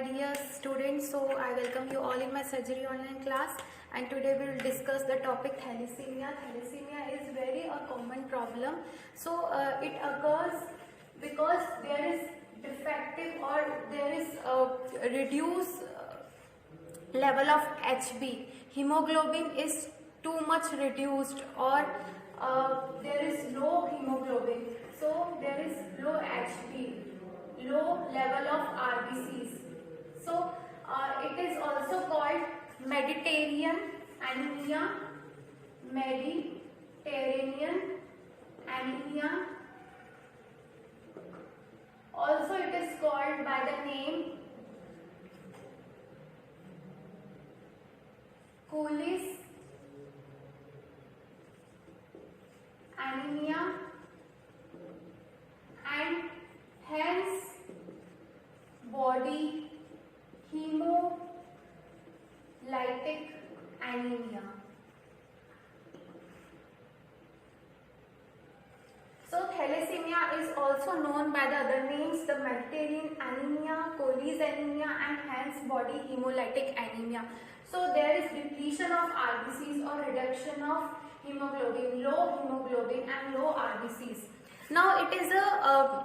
my dear students. So I welcome you all in my surgery online class, and today we will discuss the topic thalassemia. Thalassemia is very a common problem. So it occurs because there is defective or there is a reduced level of HB. Hemoglobin is too much reduced, or there is low hemoglobin. So there is low HB, low level of RBCs. So it is also called Mediterranean anemia, Mediterranean anemia. Also it is called by the name Cooley's anemia, and hence body hemolytic anemia. So thalassemia is also known by the other names, the Mediterranean anemia, Cooley's anemia, and hence body hemolytic anemia. So there is depletion of RBCs or reduction of hemoglobin, low hemoglobin and low RBCs. Now it is a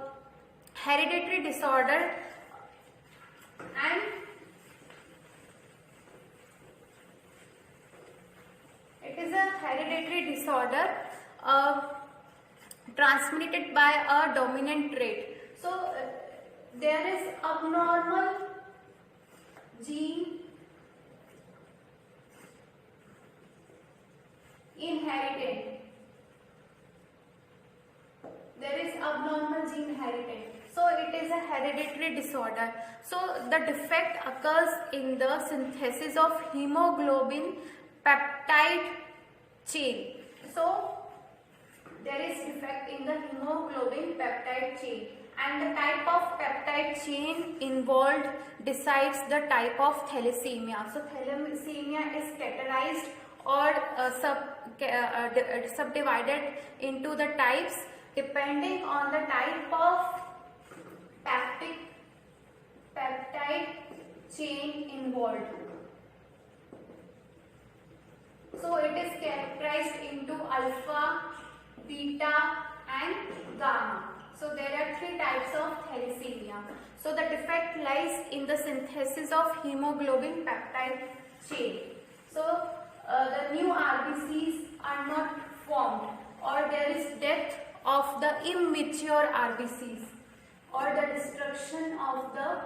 hereditary disorder, and it is a hereditary disorder transmitted by a dominant trait. So there is abnormal gene inherited. There is abnormal gene inherited. So it is a hereditary disorder. So the defect occurs in the synthesis of hemoglobin peptide chain. So there is defect in the hemoglobin peptide chain, and the type of peptide chain involved decides the type of thalassemia. So thalassemia is categorized or subdivided into the types depending on the type of peptide chain involved. So it is characterized into alpha, beta and gamma. So there are three types of thalassemia. So the defect lies in the synthesis of hemoglobin peptide chain. So the new RBCs are not formed, or there is death of the immature RBCs, or the destruction of the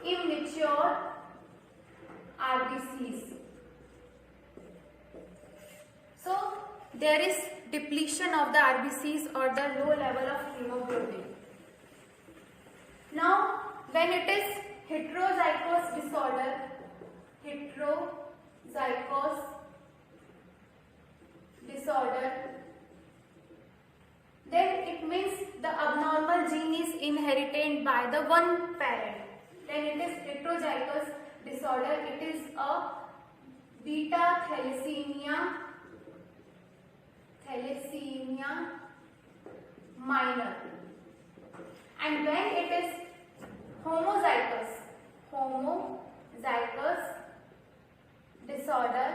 immature RBCs. So there is depletion of the RBCs or the low level of hemoglobin. Now when it is heterozygous disorder, then it means the abnormal gene is inherited by the one parent. Then it is heterozygous disorder. It is a beta thalassemia minor. And when it is homozygous disorder,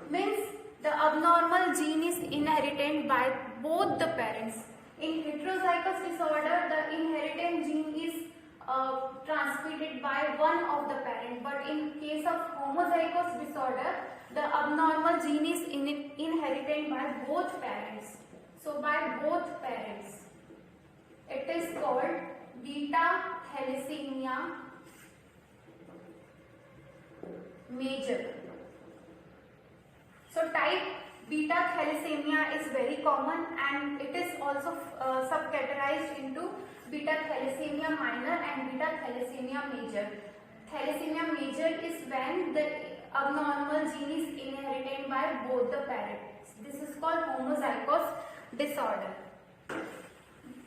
means the abnormal gene is inherited by both the parents. In heterozygous disorder, the inherited gene is transmitted by one of the parents, but in case of homozygous disorder, the abnormal gene is inherited by both parents. So by both parents, it is called beta thalassemia major. So type beta thalassemia is very common, and it is also subcategorized into beta thalassemia minor and beta thalassemia major. Thalassemia major is when the abnormal gene is inherited by both the parents. This is called homozygous disorder.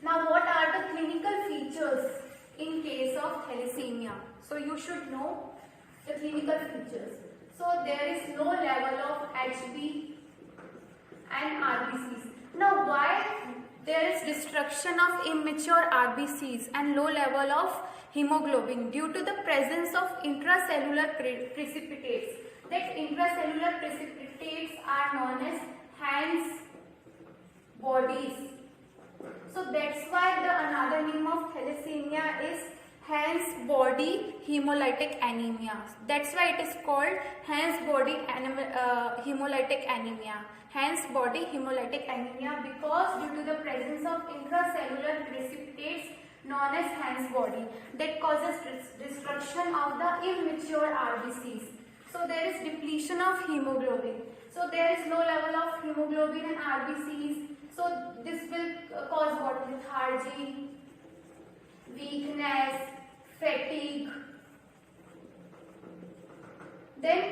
Now what are the clinical features in case of thalassemia? So you should know the clinical features. So there is low level of HB and RBCs. Now why there is destruction of immature RBCs and low level of hemoglobin due to the presence of intracellular precipitates. That intracellular precipitates are known as Hans bodies. So that's why the another name of thalassemia is Hans body hemolytic anemia. That's why it is called Hans body hemolytic anemia. Hans body hemolytic anemia, because due to the presence of intracellular precipitates known as Hans body that causes destruction of the immature RBCs. So there is depletion of hemoglobin. So there is low level of hemoglobin and RBCs. So this will cause what? Lethargy, weakness, fatigue, then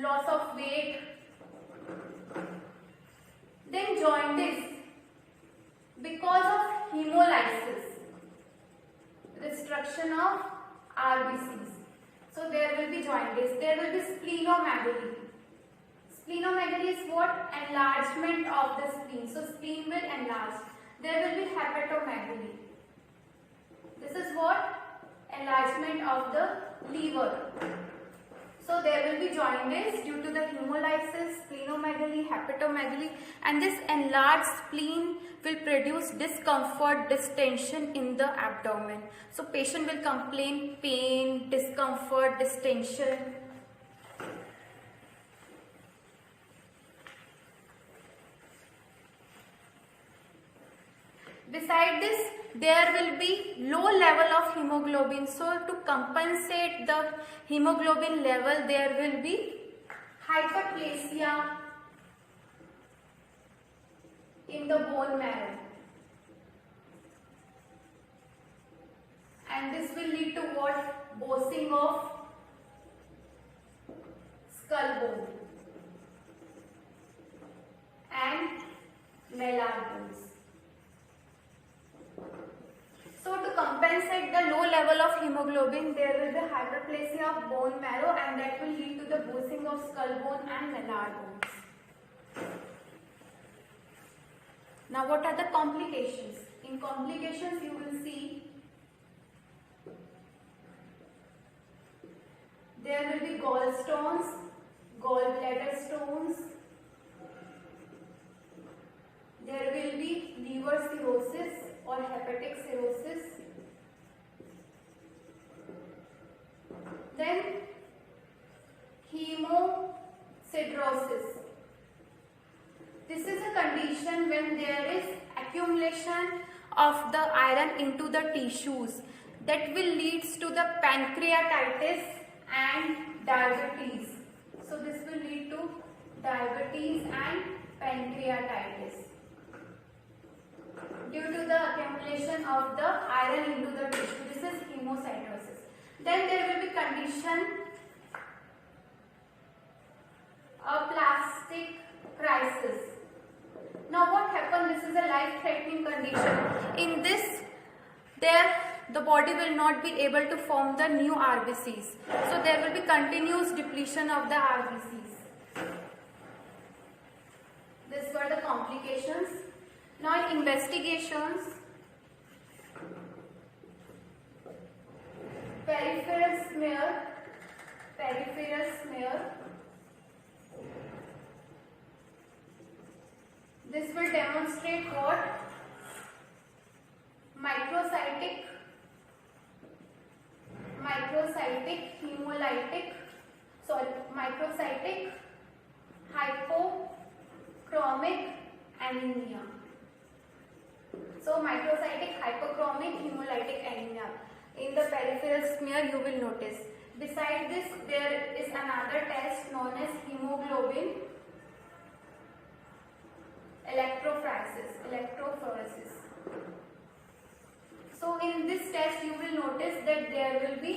loss of weight, then jaundice because of hemolysis, destruction of RBCs. So there will be jaundice. There will be splenomegaly. Splenomegaly is what? Enlargement of the spleen. So spleen will enlarge. There will be hepatomegaly. This is what? Enlargement of the liver. So there will be jaundice due to the hemolysis, splenomegaly, hepatomegaly, and this enlarged spleen will produce discomfort, distension in the abdomen. So patient will complain pain, discomfort, distension. Beside this, there will be low level of hemoglobin. So to compensate the hemoglobin level, there will be hyperplasia in the bone marrow. And this will lead to what? Bossing of skull bone and malar bones. So to compensate the low level of hemoglobin, there will be hyperplasia of bone marrow, and that will lead to the bossing of skull bone and malar bones. Now what are the complications? In complications you will see there will be gallstones, gallbladder stones, there will be liver cirrhosis or hepatic cirrhosis, then hemosidrosis. This is a condition when there is accumulation of the iron into the tissues that will leads to the pancreatitis and diabetes. So this will lead to diabetes and pancreatitis due to the accumulation of the iron into the tissue. This is hemosidrosis. Then there will be condition aplastic crisis. Now what happened? This is a life-threatening condition. In this, the body will not be able to form the new RBCs. So there will be continuous depletion of the RBCs. These were the complications. Now in investigations, peripheral smear, this will demonstrate what? Microcytic hypochromic anemia. So microcytic hypochromic hemolytic anemia. In the peripheral smear you will notice. Beside this, there is another test known as hemoglobin electrophoresis. So in this test you will notice that there will be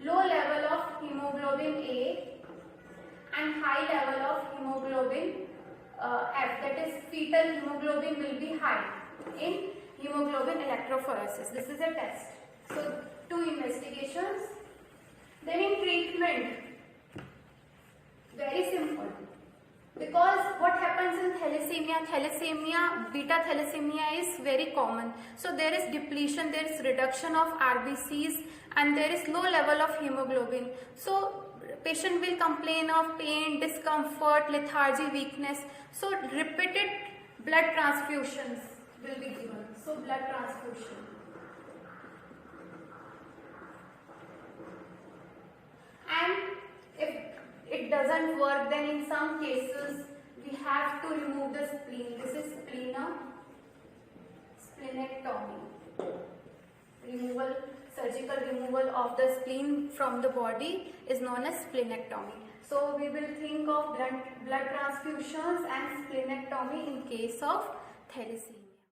low level of hemoglobin A and high level of hemoglobin F, that is fetal hemoglobin will be high in hemoglobin electrophoresis. This is a test. So 2 investigations. Then in treatment, very simple, because what happens in thalassemia thalassemia, beta thalassemia is very common. So there is depletion, there is reduction of RBCs, and there is low level of hemoglobin. So patient will complain of pain, discomfort, lethargy, weakness. So repeated blood transfusions will be given. So blood transfusion. And if it doesn't work, then in some cases we have to remove the spleen. This is splenectomy. Removal, surgical removal of the spleen from the body is known as splenectomy. So we will think of blood transfusions and splenectomy in case of thalassemia.